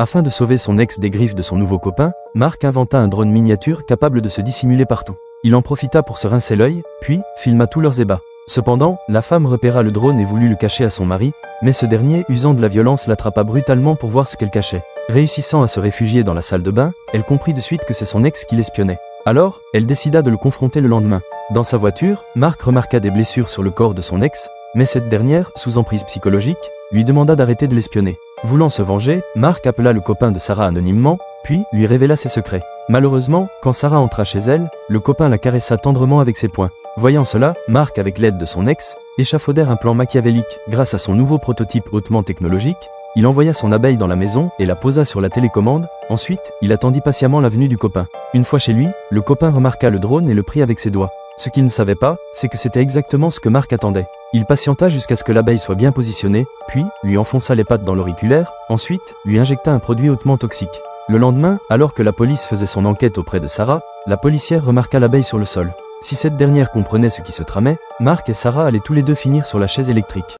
Afin de sauver son ex des griffes de son nouveau copain, Marc inventa un drone miniature capable de se dissimuler partout. Il en profita pour se rincer l'œil, puis filma tous leurs ébats. Cependant, la femme repéra le drone et voulut le cacher à son mari, mais ce dernier, usant de la violence, l'attrapa brutalement pour voir ce qu'elle cachait. Réussissant à se réfugier dans la salle de bain, elle comprit de suite que c'est son ex qui l'espionnait. Alors, elle décida de le confronter le lendemain. Dans sa voiture, Marc remarqua des blessures sur le corps de son ex, mais cette dernière, sous emprise psychologique, lui demanda d'arrêter de l'espionner. Voulant se venger, Marc appela le copain de Sarah anonymement, puis lui révéla ses secrets. Malheureusement, quand Sarah entra chez elle, le copain la caressa tendrement avec ses poings. Voyant cela, Marc, avec l'aide de son ex, échafaudèrent un plan machiavélique. Grâce à son nouveau prototype hautement technologique, il envoya son abeille dans la maison et la posa sur la télécommande. Ensuite, il attendit patiemment la venue du copain. Une fois chez lui, le copain remarqua le drone et le prit avec ses doigts. Ce qu'il ne savait pas, c'est que c'était exactement ce que Marc attendait. Il patienta jusqu'à ce que l'abeille soit bien positionnée, puis lui enfonça les pattes dans l'auriculaire, ensuite lui injecta un produit hautement toxique. Le lendemain, alors que la police faisait son enquête auprès de Sarah, la policière remarqua l'abeille sur le sol. Si cette dernière comprenait ce qui se tramait, Marc et Sarah allaient tous les deux finir sur la chaise électrique.